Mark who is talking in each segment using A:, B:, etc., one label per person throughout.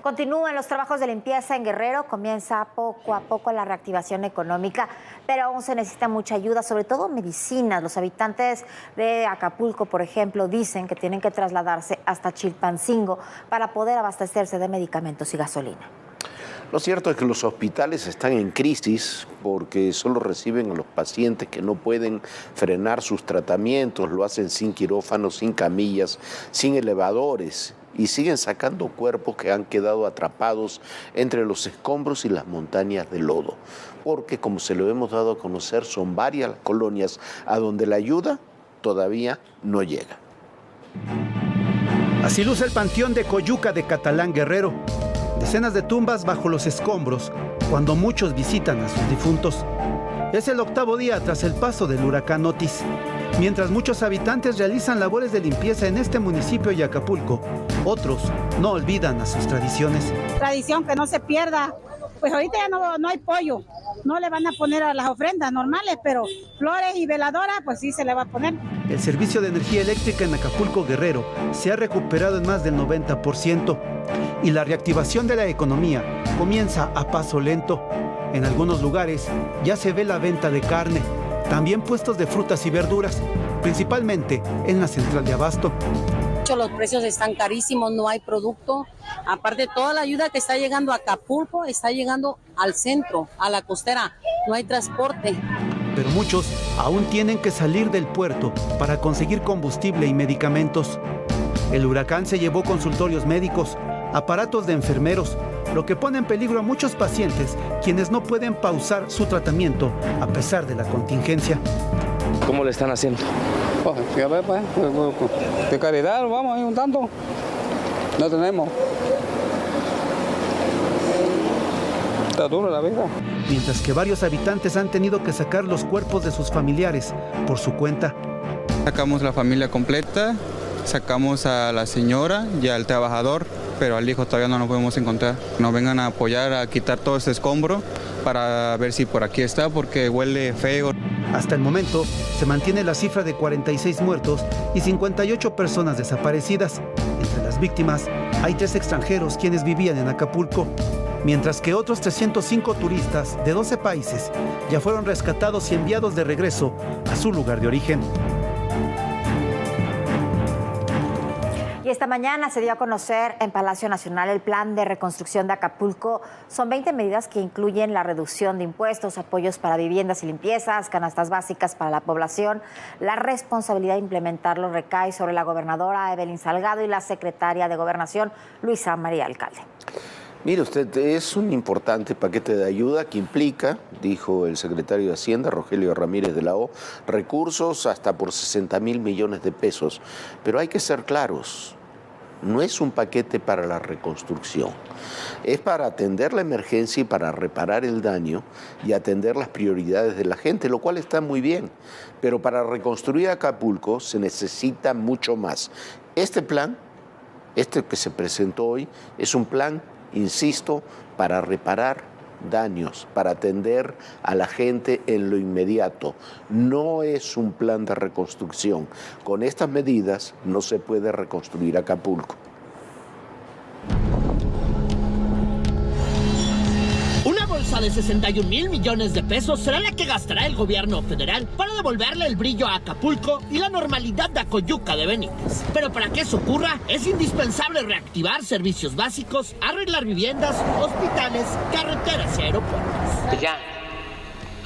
A: Continúan los trabajos de limpieza en Guerrero, comienza poco a poco la reactivación económica, pero aún se necesita mucha ayuda, sobre todo medicinas. Los habitantes de Acapulco, por ejemplo, dicen que tienen que trasladarse hasta Chilpancingo para poder abastecerse de medicamentos y gasolina.
B: Lo cierto es que los hospitales están en crisis porque solo reciben a los pacientes que no pueden frenar sus tratamientos, lo hacen sin quirófanos, sin camillas, sin elevadores y siguen sacando cuerpos que han quedado atrapados entre los escombros y las montañas de lodo. Porque, como se lo hemos dado a conocer, son varias las colonias a donde la ayuda todavía no llega.
C: Así luce el panteón de Coyuca de Catalán, Guerrero. Decenas de tumbas bajo los escombros, cuando muchos visitan a sus difuntos. Es el 8º día tras el paso del huracán Otis. Mientras muchos habitantes realizan labores de limpieza en este municipio y Acapulco, otros no olvidan a sus tradiciones.
D: Tradición que no se pierda. Pues ahorita ya no hay pollo, no le van a poner a las ofrendas normales, pero flores y veladoras, pues sí se le va a poner.
C: El servicio de energía eléctrica en Acapulco, Guerrero, se ha recuperado en más del 90%. Y la reactivación de la economía comienza a paso lento. En algunos lugares ya se ve la venta de carne, también puestos de frutas y verduras, principalmente en la central de abasto.
E: Los precios están carísimos, no hay producto. Aparte, toda la ayuda que está llegando a Acapulco está llegando al centro, a la costera. No hay transporte.
C: Pero muchos aún tienen que salir del puerto para conseguir combustible y medicamentos. El huracán se llevó consultorios médicos, aparatos de enfermeros, lo que pone en peligro a muchos pacientes quienes no pueden pausar su tratamiento a pesar de la contingencia.
F: ¿Cómo le están haciendo?
G: Pues, a ver, pues, de caridad, vamos ahí un tanto. No tenemos. Está dura la vida.
C: Mientras que varios habitantes han tenido que sacar los cuerpos de sus familiares por su cuenta.
H: Sacamos la familia completa, sacamos a la señora y al trabajador, pero al hijo todavía no lo podemos encontrar. Nos vengan a apoyar a quitar todo este escombro para ver si por aquí está, porque huele feo.
C: Hasta el momento se mantiene la cifra de 46 muertos y 58 personas desaparecidas. Entre las víctimas hay 3 extranjeros quienes vivían en Acapulco, mientras que otros 305 turistas de 12 países ya fueron rescatados y enviados de regreso a su lugar de origen.
A: Y esta mañana se dio a conocer en Palacio Nacional el plan de reconstrucción de Acapulco. Son 20 medidas que incluyen la reducción de impuestos, apoyos para viviendas y limpiezas, canastas básicas para la población. La responsabilidad de implementarlo recae sobre la gobernadora Evelyn Salgado y la secretaria de Gobernación, Luisa María Alcalde.
B: Mire usted, es un importante paquete de ayuda que implica, dijo el secretario de Hacienda, Rogelio Ramírez de la O, recursos hasta por 60,000 millones de pesos. Pero hay que ser claros, no es un paquete para la reconstrucción. Es para atender la emergencia y para reparar el daño y atender las prioridades de la gente, lo cual está muy bien. Pero para reconstruir Acapulco se necesita mucho más. Este plan, este que se presentó hoy, es un plan, insisto, para reparar daños, para atender a la gente en lo inmediato. No es un plan de reconstrucción. Con estas medidas no se puede reconstruir Acapulco.
I: Una bolsa de 61,000 millones de pesos será la que gastará el gobierno federal para devolverle el brillo a Acapulco y la normalidad de Coyuca de Benítez. Pero para que eso ocurra, es indispensable reactivar servicios básicos, arreglar viviendas, hospitales, carreteras y aeropuertos.
J: Ya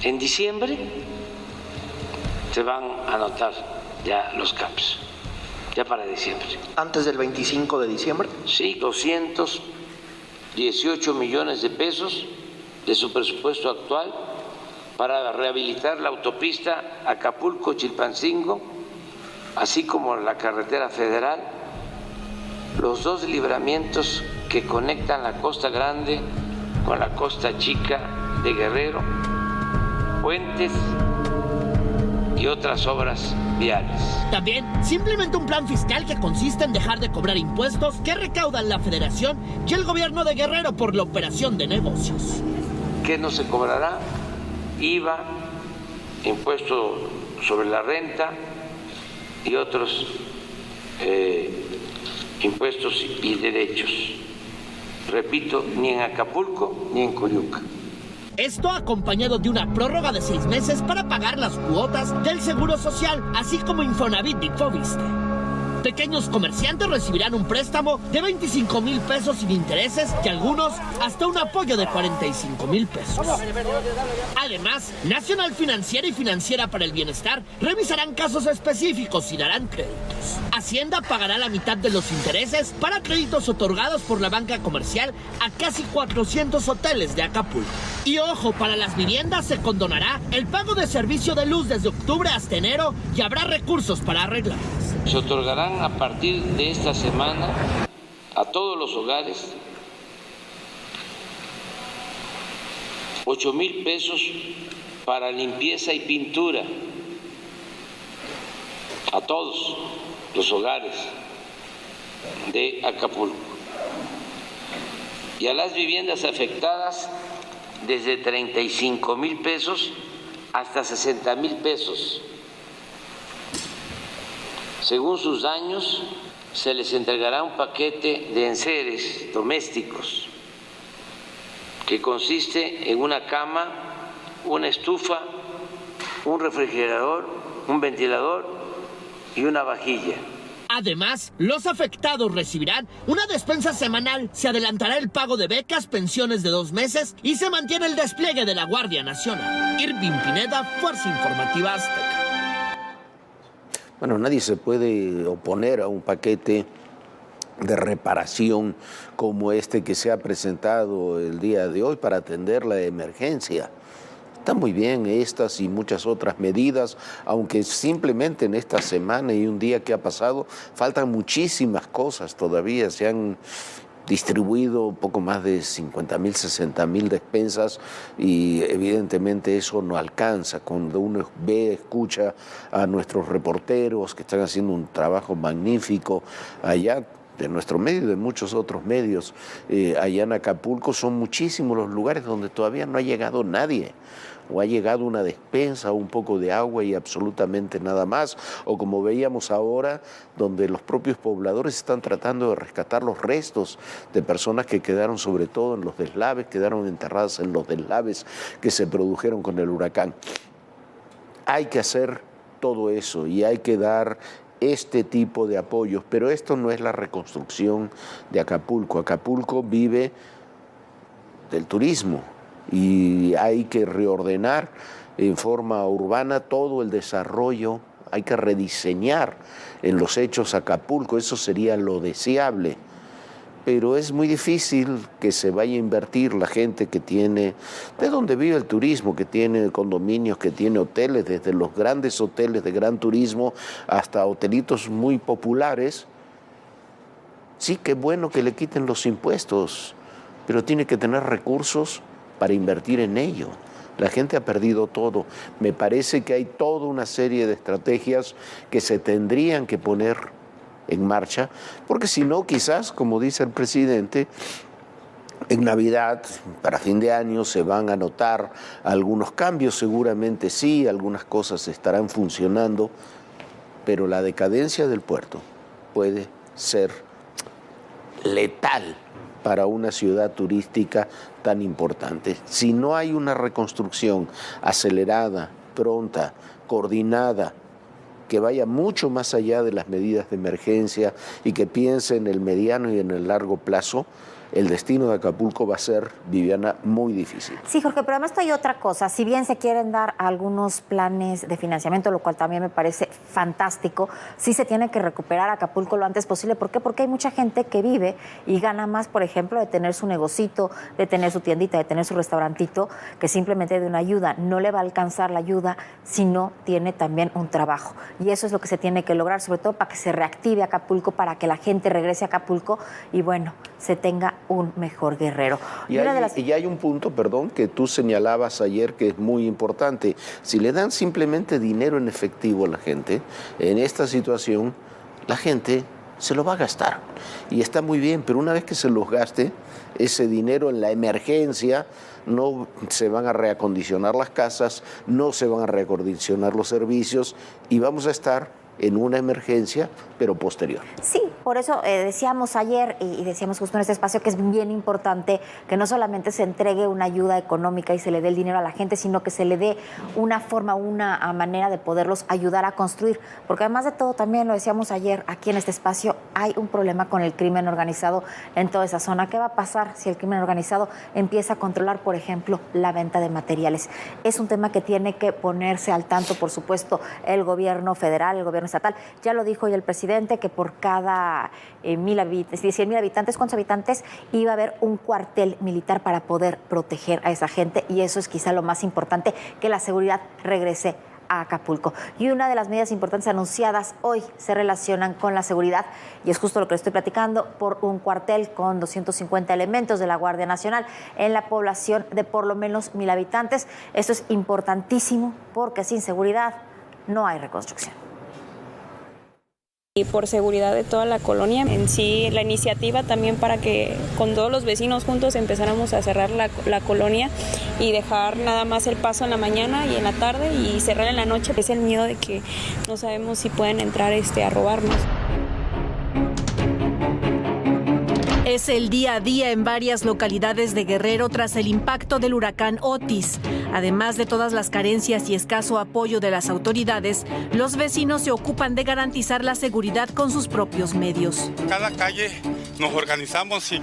J: en diciembre se van a anotar ya los CAPs, ya para diciembre.
K: ¿Antes del 25 de diciembre?
J: Sí, 218 millones de pesos de su presupuesto actual para rehabilitar la autopista Acapulco-Chilpancingo, así como la carretera federal, los 2 libramientos que conectan la Costa Grande con la Costa Chica de Guerrero, puentes y otras obras viales.
I: También se implementa un plan fiscal que consiste en dejar de cobrar impuestos que recaudan la Federación y el gobierno de Guerrero por la operación de negocios.
J: ¿Qué no se cobrará? IVA, impuesto sobre la renta y otros impuestos y derechos. repito, ni en Acapulco ni en Coyuca.
I: Esto acompañado de una prórroga de 6 meses para pagar las cuotas del Seguro Social, así como Infonavit y Foviste. Pequeños comerciantes recibirán un préstamo de 25,000 pesos sin intereses y algunos hasta un apoyo de 45,000 pesos. Además, Nacional Financiera y Financiera para el Bienestar revisarán casos específicos y darán créditos. Hacienda pagará la mitad de los intereses para créditos otorgados por la banca comercial a casi 400 hoteles de Acapulco. Y ojo, para las viviendas se condonará el pago de servicio de luz desde octubre hasta enero y habrá recursos para arreglarlas.
J: Se otorgarán a partir de esta semana a todos los hogares 8,000 pesos para limpieza y pintura. A todos los hogares de Acapulco. Y a las viviendas afectadas desde 35,000 pesos hasta 60,000 pesos. Según sus daños, se les entregará un paquete de enseres domésticos que consiste en una cama, una estufa, un refrigerador, un ventilador y una vajilla.
I: Además, los afectados recibirán una despensa semanal, se adelantará el pago de becas, pensiones de 2 meses y se mantiene el despliegue de la Guardia Nacional. Irving Pineda, Fuerza Informativa Azteca.
B: Bueno, nadie se puede oponer a un paquete de reparación como este que se ha presentado el día de hoy para atender la emergencia. Están muy bien estas y muchas otras medidas, aunque simplemente en esta semana y un día que ha pasado faltan muchísimas cosas todavía. Se han distribuido poco más de 50,000, 60,000 despensas y evidentemente eso no alcanza. Cuando uno ve, escucha a nuestros reporteros que están haciendo un trabajo magnífico allá, de nuestro medio y de muchos otros medios, allá en Acapulco, son muchísimos los lugares donde todavía no ha llegado nadie, o ha llegado una despensa, un poco de agua y absolutamente nada más, o como veíamos ahora, donde los propios pobladores están tratando de rescatar los restos de personas que quedaron sobre todo en los deslaves, quedaron enterradas en los deslaves que se produjeron con el huracán. Hay que hacer todo eso y hay que dar este tipo de apoyos, pero esto no es la reconstrucción de Acapulco. Acapulco vive del turismo y hay que reordenar en forma urbana todo el desarrollo, hay que rediseñar en los hechos Acapulco, eso sería lo deseable. Pero es muy difícil que se vaya a invertir la gente que tiene, de donde vive el turismo, que tiene condominios, que tiene hoteles, desde los grandes hoteles de gran turismo hasta hotelitos muy populares. Sí, qué bueno que le quiten los impuestos, pero tiene que tener recursos para invertir en ello. La gente ha perdido todo. Me parece que hay toda una serie de estrategias que se tendrían que poner en marcha, porque si no, quizás, como dice el presidente, en Navidad, para fin de año, se van a notar algunos cambios, seguramente sí, algunas cosas estarán funcionando, pero la decadencia del puerto puede ser letal para una ciudad turística tan importante. Si no hay una reconstrucción acelerada, pronta, coordinada, que vaya mucho más allá de las medidas de emergencia y que piense en el mediano y en el largo plazo, el destino de Acapulco va a ser, Viviana, muy difícil.
A: Sí, Jorge, pero además hay otra cosa. Si bien se quieren dar algunos planes de financiamiento, lo cual también me parece fantástico, sí se tiene que recuperar Acapulco lo antes posible. ¿Por qué? Porque hay mucha gente que vive y gana más, por ejemplo, de tener su negocito, de tener su tiendita, de tener su restaurantito, que simplemente de una ayuda. No le va a alcanzar la ayuda si no tiene también un trabajo. Y eso es lo que se tiene que lograr, sobre todo para que se reactive Acapulco, para que la gente regrese a Acapulco y, bueno, se tenga un mejor Guerrero.
B: Y hay un punto, perdón, que tú señalabas ayer que es muy importante. Si le dan simplemente dinero en efectivo a la gente, en esta situación, la gente se lo va a gastar. Y está muy bien, pero una vez que se los gaste, ese dinero en la emergencia, no se van a reacondicionar las casas, no se van a reacondicionar los servicios y vamos a estar en una emergencia, pero posterior.
A: Sí, por eso decíamos ayer y decíamos justo en este espacio que es bien importante que no solamente se entregue una ayuda económica y se le dé el dinero a la gente, sino que se le dé una forma, una manera de poderlos ayudar a construir. Porque además de todo, también lo decíamos ayer aquí en este espacio, hay un problema con el crimen organizado en toda esa zona. ¿Qué va a pasar si el crimen organizado empieza a controlar, por ejemplo, la venta de materiales? Es un tema que tiene que ponerse al tanto, por supuesto, el gobierno federal, el gobierno estatal. Ya lo dijo hoy el presidente que por cada 1,000 habitantes, ¿cuántos habitantes? Iba a haber un cuartel militar para poder proteger a esa gente, y eso es quizá lo más importante, que la seguridad regrese a Acapulco. Y una de las medidas importantes anunciadas hoy se relacionan con la seguridad, y es justo lo que les estoy platicando, por un cuartel con 250 elementos de la Guardia Nacional en la población de por lo menos 1,000 habitantes. Esto es importantísimo porque sin seguridad no hay reconstrucción.
L: Y por seguridad de toda la colonia, en sí la iniciativa también para que con todos los vecinos juntos empezáramos a cerrar la colonia y dejar nada más el paso en la mañana y en la tarde y cerrar en la noche. Es el miedo de que no sabemos si pueden entrar a robarnos.
M: Es el día a día en varias localidades de Guerrero tras el impacto del huracán Otis. Además de todas las carencias y escaso apoyo de las autoridades, los vecinos se ocupan de garantizar la seguridad con sus propios medios.
N: Cada calle nos organizamos y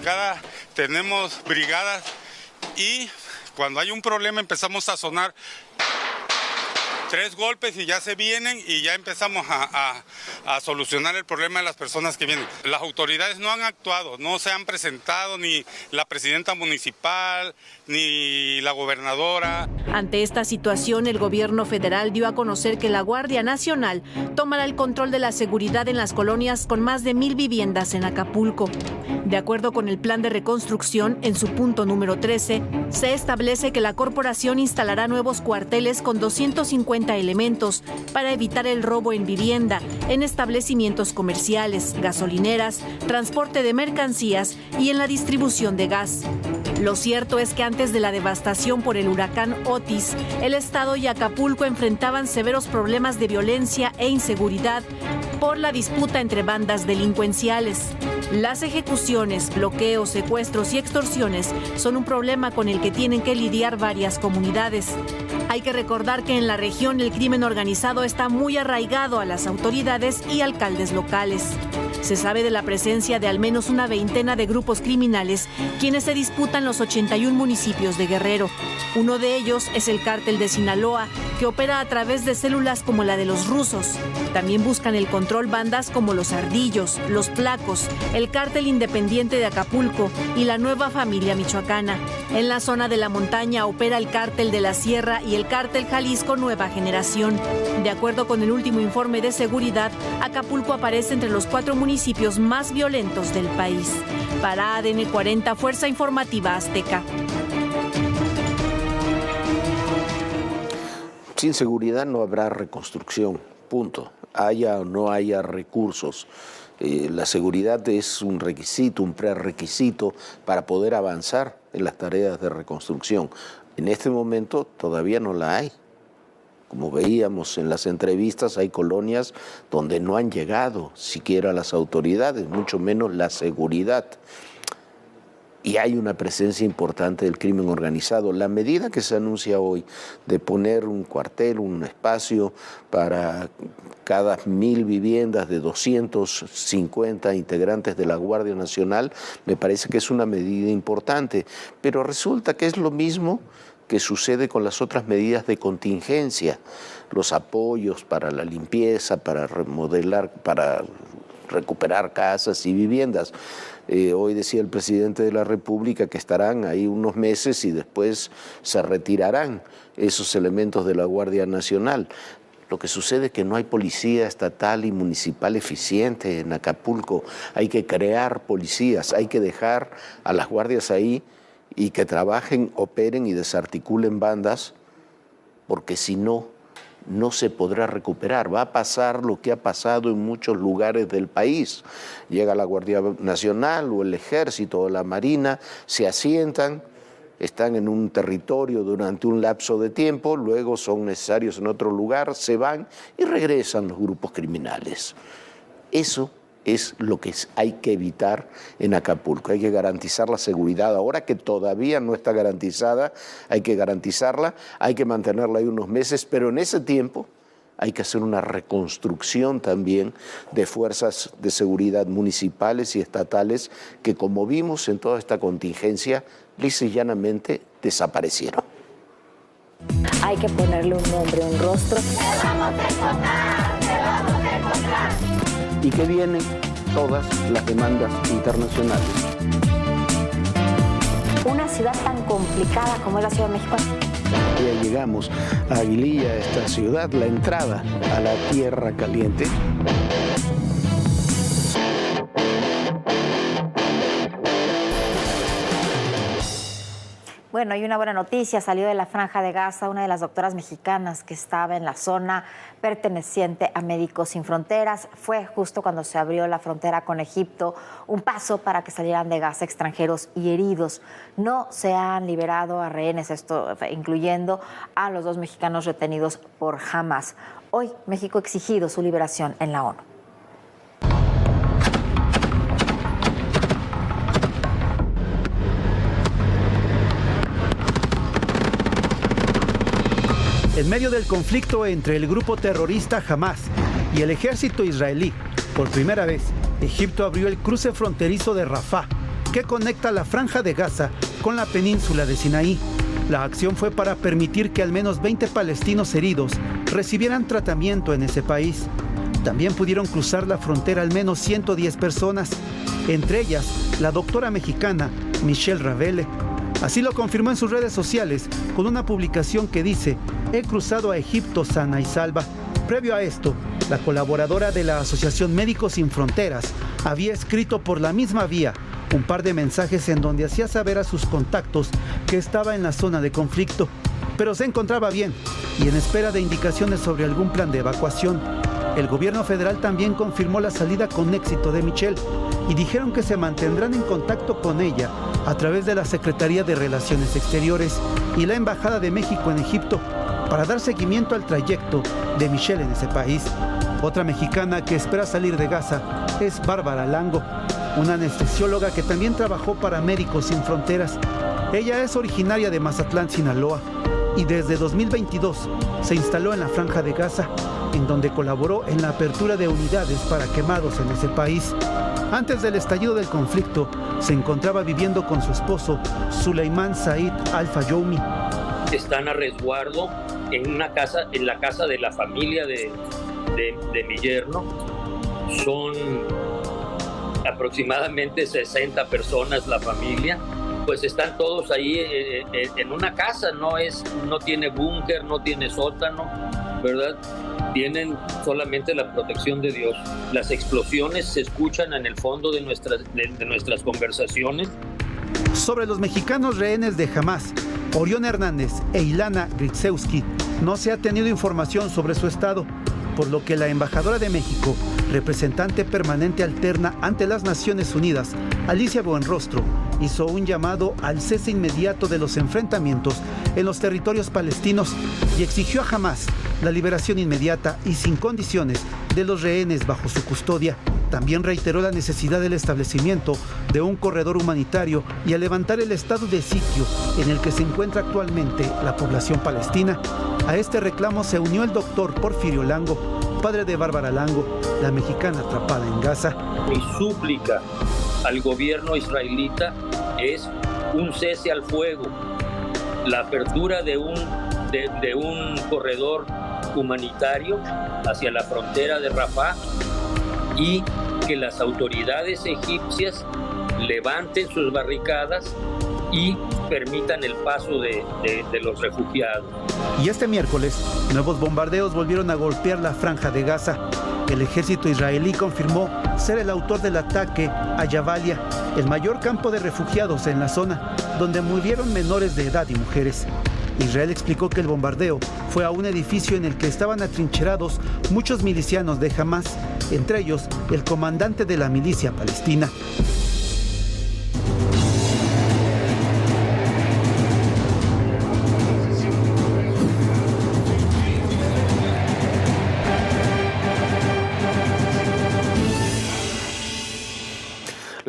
N: tenemos brigadas, y cuando hay un problema empezamos a sonar 3 golpes y ya se vienen y ya empezamos a solucionar el problema de las personas que vienen. Las autoridades no han actuado, no se han presentado ni la presidenta municipal ni la gobernadora.
M: Ante esta situación, el gobierno federal dio a conocer que la Guardia Nacional tomará el control de la seguridad en las colonias con más de 1,000 viviendas en Acapulco. De acuerdo con el plan de reconstrucción, en su punto número 13, se establece que la corporación instalará nuevos cuarteles con 250 elementos para evitar el robo en vivienda, en establecimientos comerciales, gasolineras, transporte de mercancías y en la distribución de gas. Lo cierto es que antes de la devastación por el huracán Otis, el Estado y Acapulco enfrentaban severos problemas de violencia e inseguridad por la disputa entre bandas delincuenciales. Las ejecuciones, bloqueos, secuestros y extorsiones son un problema con el que tienen que lidiar varias comunidades. Hay que recordar que en la región el crimen organizado está muy arraigado a las autoridades y alcaldes locales. Se sabe de la presencia de al menos una veintena de grupos criminales quienes se disputan los 81 municipios de Guerrero. Uno de ellos es el Cártel de Sinaloa, que opera a través de células como la de los rusos. También buscan el control bandas como los Ardillos, los Placos, el Cártel Independiente de Acapulco y la Nueva Familia Michoacana. En la zona de la montaña opera el Cártel de la Sierra y el Cártel Jalisco Nueva Generación. De acuerdo con el último informe de seguridad, Acapulco aparece entre los 4 municipios más violentos del país. Para ADN 40, Fuerza Informativa Azteca.
B: Sin seguridad no habrá reconstrucción, punto. Haya o no haya recursos. La seguridad es un requisito, un prerequisito para poder avanzar en las tareas de reconstrucción. En este momento todavía no la hay. Como veíamos en las entrevistas, hay colonias donde no han llegado siquiera las autoridades, mucho menos la seguridad. Y hay una presencia importante del crimen organizado. La medida que se anuncia hoy de poner un cuartel, un espacio para cada 1,000 viviendas de 250 integrantes de la Guardia Nacional, me parece que es una medida importante. Pero resulta que es lo mismo que sucede con las otras medidas de contingencia, los apoyos para la limpieza, para remodelar, para recuperar casas y viviendas. Hoy decía el presidente de la República que estarán ahí unos meses y después se retirarán esos elementos de la Guardia Nacional. Lo que sucede es que no hay policía estatal y municipal eficiente en Acapulco. Hay que crear policías, hay que dejar a las guardias ahí y que trabajen, operen y desarticulen bandas, porque si no, no se podrá recuperar. Va a pasar lo que ha pasado en muchos lugares del país. Llega la Guardia Nacional o el Ejército o la Marina, se asientan están en un territorio durante un lapso de tiempo, luego son necesarios en otro lugar, se van y regresan los grupos criminales. Eso es lo que hay que evitar en Acapulco. Hay que garantizar la seguridad. Ahora que todavía no está garantizada, hay que garantizarla, hay que mantenerla ahí unos meses, pero en ese tiempo hay que hacer una reconstrucción también de fuerzas de seguridad municipales y estatales que, como vimos en toda esta contingencia, lisa y llanamente desaparecieron.
A: Hay que ponerle un nombre, un rostro.
B: Y que vienen todas las demandas internacionales.
A: Una ciudad tan complicada como es la Ciudad de México.
B: Ya llegamos a Aguililla, esta ciudad, la entrada a la Tierra Caliente.
A: Bueno, hay una buena noticia, salió de la Franja de Gaza una de las doctoras mexicanas que estaba en la zona perteneciente a Médicos Sin Fronteras. Fue justo cuando se abrió la frontera con Egipto, un paso para que salieran de Gaza extranjeros y heridos. No se han liberado a rehenes, esto incluyendo a los 2 mexicanos retenidos por Hamas. Hoy México ha exigido su liberación en la ONU.
C: En medio del conflicto entre el grupo terrorista Hamas y el ejército israelí, por primera vez, Egipto abrió el cruce fronterizo de Rafah, que conecta la Franja de Gaza con la península de Sinaí. La acción fue para permitir que al menos 20 palestinos heridos recibieran tratamiento en ese país. También pudieron cruzar la frontera al menos 110 personas, entre ellas la doctora mexicana Michelle Ravele. Así lo confirmó en sus redes sociales con una publicación que dice: he cruzado a Egipto sana y salva. Previo a esto, la colaboradora de la Asociación Médicos Sin Fronteras había escrito por la misma vía un par de mensajes en donde hacía saber a sus contactos que estaba en la zona de conflicto, pero se encontraba bien y en espera de indicaciones sobre algún plan de evacuación. El gobierno federal también confirmó la salida con éxito de Michelle y dijeron que se mantendrán en contacto con ella a través de la Secretaría de Relaciones Exteriores y la Embajada de México en Egipto para dar seguimiento al trayecto de Michelle en ese país. Otra mexicana que espera salir de Gaza es Bárbara Lango, una anestesióloga que también trabajó para Médicos Sin Fronteras. Ella es originaria de Mazatlán, Sinaloa, y desde 2022 se instaló en la Franja de Gaza, en donde colaboró en la apertura de unidades para quemados en ese país. Antes del estallido del conflicto, se encontraba viviendo con su esposo, Suleiman Said Al-Fayoumi.
O: Están a resguardo en una casa, en la casa de la familia de mi yerno. Son aproximadamente 60 personas la familia. Pues están todos ahí en una casa, no tiene búnker, no tiene sótano, ¿verdad? Tienen solamente la protección de Dios. Las explosiones se escuchan en el fondo de nuestras conversaciones.
C: Sobre los mexicanos rehenes de Hamas, Orión Hernández e Ilana Gritzewski, no se ha tenido información sobre su estado, por lo que la embajadora de México, representante permanente alterna ante las Naciones Unidas, Alicia Buenrostro, hizo un llamado al cese inmediato de los enfrentamientos en los territorios palestinos y exigió a Hamas la liberación inmediata y sin condiciones de los rehenes bajo su custodia. También reiteró la necesidad del establecimiento de un corredor humanitario y a levantar el estado de sitio en el que se encuentra actualmente la población palestina. A este reclamo se unió el doctor Porfirio Lango, padre de Bárbara Lango, la mexicana atrapada en Gaza.
O: Mi súplica al gobierno israelita es un cese al fuego, la apertura de un corredor humanitario hacia la frontera de Rafah y que las autoridades egipcias levanten sus barricadas y permitan el paso de los refugiados.
C: Y este miércoles, nuevos bombardeos volvieron a golpear la Franja de Gaza. El ejército israelí confirmó ser el autor del ataque a Jabalia, el mayor campo de refugiados en la zona, donde murieron menores de edad y mujeres. Israel explicó que el bombardeo fue a un edificio en el que estaban atrincherados muchos milicianos de Hamas, entre ellos el comandante de la milicia palestina.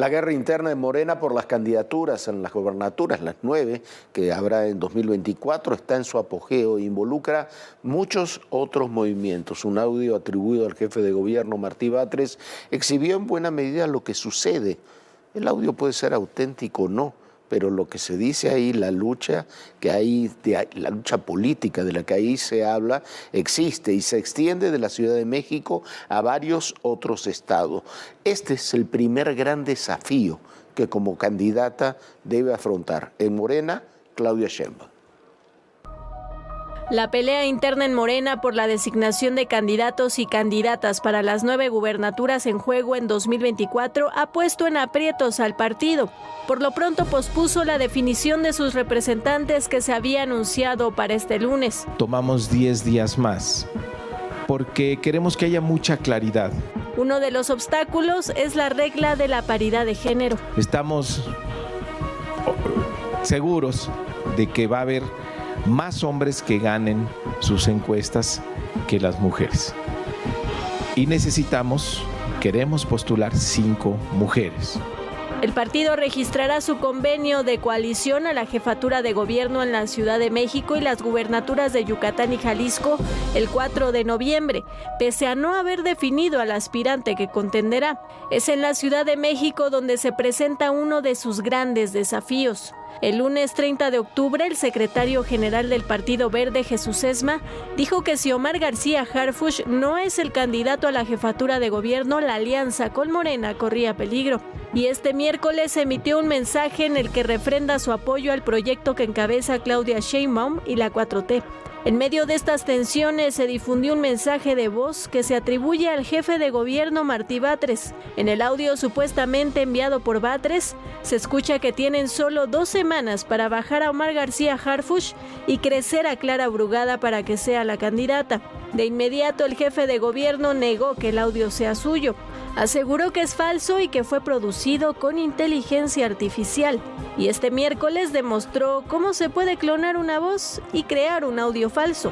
B: La guerra interna de Morena por las candidaturas en las gobernaturas, las 9 que habrá en 2024, está en su apogeo e involucra muchos otros movimientos. Un audio atribuido al jefe de gobierno, Martí Batres, exhibió en buena medida lo que sucede. El audio puede ser auténtico o no, pero lo que se dice ahí, la lucha la lucha política de la que ahí se habla, existe y se extiende de la Ciudad de México a varios otros estados. Este es el primer gran desafío que como candidata debe afrontar en Morena, Claudia Sheinbaum.
M: La pelea interna en Morena por la designación de candidatos y candidatas para las 9 gubernaturas en juego en 2024 ha puesto en aprietos al partido. Por lo pronto pospuso la definición de sus representantes que se había anunciado para este lunes.
P: Tomamos 10 días más porque queremos que haya mucha claridad.
M: Uno de los obstáculos es la regla de la paridad de género.
P: Estamos seguros de que va a haber más hombres que ganen sus encuestas que las mujeres. Y queremos postular 5 mujeres.
M: El partido registrará su convenio de coalición a la jefatura de gobierno en la Ciudad de México y las gubernaturas de Yucatán y Jalisco el 4 de noviembre, pese a no haber definido al aspirante que contenderá. Es en la Ciudad de México donde se presenta uno de sus grandes desafíos. El lunes 30 de octubre, el secretario general del Partido Verde, Jesús Esma, dijo que si Omar García Harfuch no es el candidato a la jefatura de gobierno, la alianza con Morena corría peligro. Y este miércoles emitió un mensaje en el que refrenda su apoyo al proyecto que encabeza Claudia Sheinbaum y la 4T. En medio de estas tensiones se difundió un mensaje de voz que se atribuye al jefe de gobierno Martí Batres. En el audio supuestamente enviado por Batres, se escucha que tienen solo 2 semanas para bajar a Omar García Harfuch y crecer a Clara Brugada para que sea la candidata. De inmediato el jefe de gobierno negó que el audio sea suyo. Aseguró que es falso y que fue producido con inteligencia artificial. Y este miércoles demostró cómo se puede clonar una voz y crear un audio falso.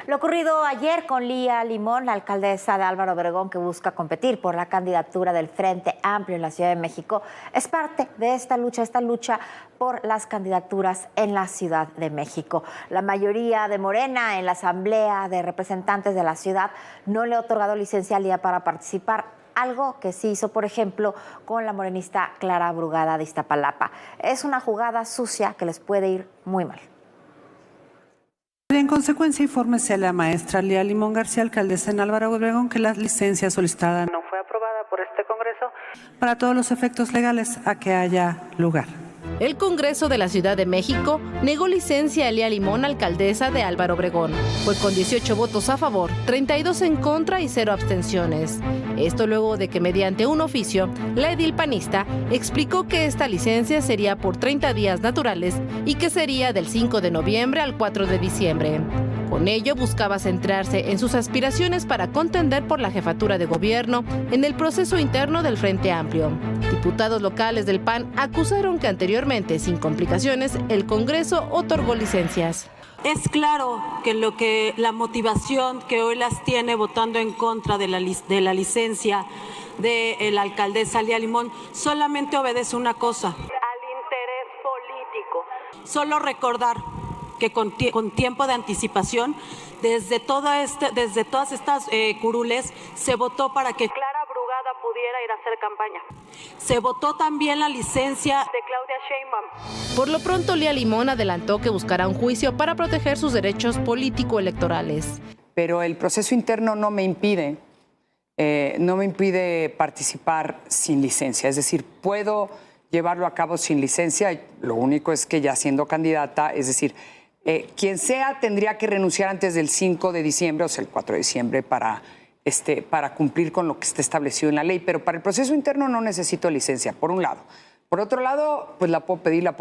A: Lo ocurrido ayer con Lía Limón, la alcaldesa de Álvaro Obregón, que busca competir por la candidatura del Frente Amplio en la Ciudad de México, es parte de esta lucha por las candidaturas en la Ciudad de México. La mayoría de Morena en la Asamblea de Representantes de la ciudad no le ha otorgado licencia a Lía para participar, algo que sí hizo, por ejemplo, con la morenista Clara Brugada de Iztapalapa. Es una jugada sucia que les puede ir muy mal.
Q: En consecuencia, infórmese a la maestra Lía Limón García, alcaldesa en Álvaro Obregón, que la licencia solicitada no fue aprobada por este Congreso para todos los efectos legales a que haya lugar.
R: El Congreso de la Ciudad de México negó licencia a Lía Limón, alcaldesa de Álvaro Obregón. Fue con 18 votos a favor, 32 en contra y 0 abstenciones. Esto luego de que mediante un oficio, la edil panista explicó que esta licencia sería por 30 días naturales y que sería del 5 de noviembre al 4 de diciembre. Con ello buscaba centrarse en sus aspiraciones para contender por la jefatura de gobierno en el proceso interno del Frente Amplio. Diputados locales del PAN acusaron que anteriormente, sin complicaciones, el Congreso otorgó licencias.
S: Es claro que la motivación que hoy las tiene votando en contra de la licencia de la alcaldesa Lía Limón solamente obedece una cosa: al interés político. Solo recordar que con tiempo de anticipación, desde todas estas curules, se votó para que Clara Brugada pudiera ir a hacer campaña. Se votó también la licencia de Claudia Sheinbaum.
R: Por lo pronto, Lía Limón adelantó que buscará un juicio para proteger sus derechos político-electorales.
T: Pero el proceso interno no me impide participar sin licencia. Es decir, puedo llevarlo a cabo sin licencia. Lo único es que ya siendo candidata, es decir, quien sea tendría que renunciar antes del 5 de diciembre, o sea, el 4 de diciembre, para cumplir con lo que está establecido en la ley. Pero para el proceso interno no necesito licencia, por un lado. Por otro lado, pues la puedo pedir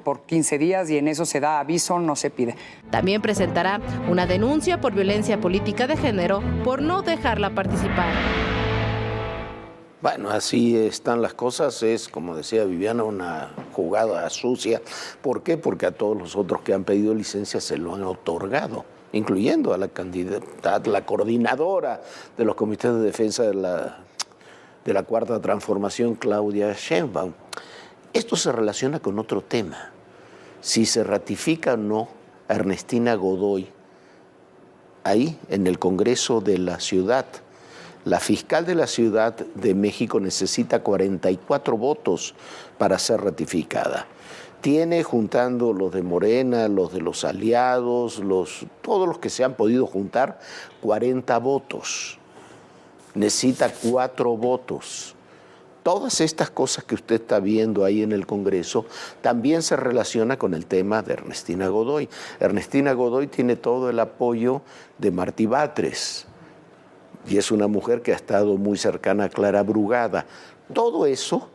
T: por 15 días y en eso se da aviso, no se pide.
R: También presentará una denuncia por violencia política de género por no dejarla participar.
B: Bueno, así están las cosas, es, como decía Viviana, una jugada sucia. ¿Por qué? Porque a todos los otros que han pedido licencia se lo han otorgado, incluyendo a la candidata, la coordinadora de los comités de defensa de de la Cuarta Transformación, Claudia Sheinbaum. Esto se relaciona con otro tema. Si se ratifica o no a Ernestina Godoy ahí en el Congreso de la Ciudad. La fiscal de la Ciudad de México necesita 44 votos para ser ratificada. Tiene, juntando los de Morena, los de los aliados, todos los que se han podido juntar, 40 votos. Necesita 4 votos. Todas estas cosas que usted está viendo ahí en el Congreso también se relaciona con el tema de Ernestina Godoy. Ernestina Godoy tiene todo el apoyo de Martí Batres y es una mujer que ha estado muy cercana a Clara Brugada. Todo eso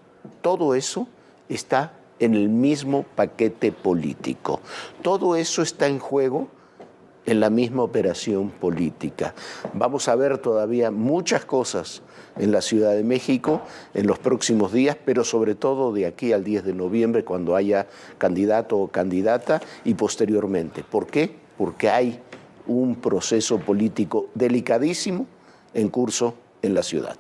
B: está en el mismo paquete político. Todo eso está en juego en la misma operación política. Vamos a ver todavía muchas cosas en la Ciudad de México en los próximos días, pero sobre todo de aquí al 10 de noviembre, cuando haya candidato o candidata, y posteriormente. ¿Por qué? Porque hay un proceso político delicadísimo en curso en la ciudad.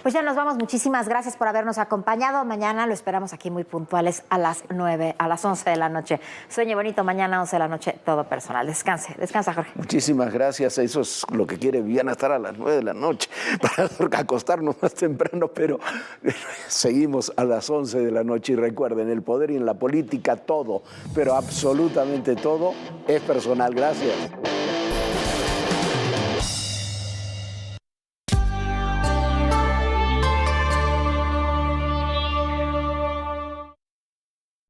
A: Pues ya nos vamos. Muchísimas gracias por habernos acompañado. Mañana lo esperamos aquí muy puntuales a las 11 de la noche. Sueñe bonito, mañana 11 de la noche, todo personal. Descansa, Jorge.
B: Muchísimas gracias. Eso es lo que quiere Viviana, estar a las 9 de la noche para acostarnos más temprano, pero seguimos a las 11 de la noche. Y recuerden, el poder y en la política todo, pero absolutamente todo es personal. Gracias.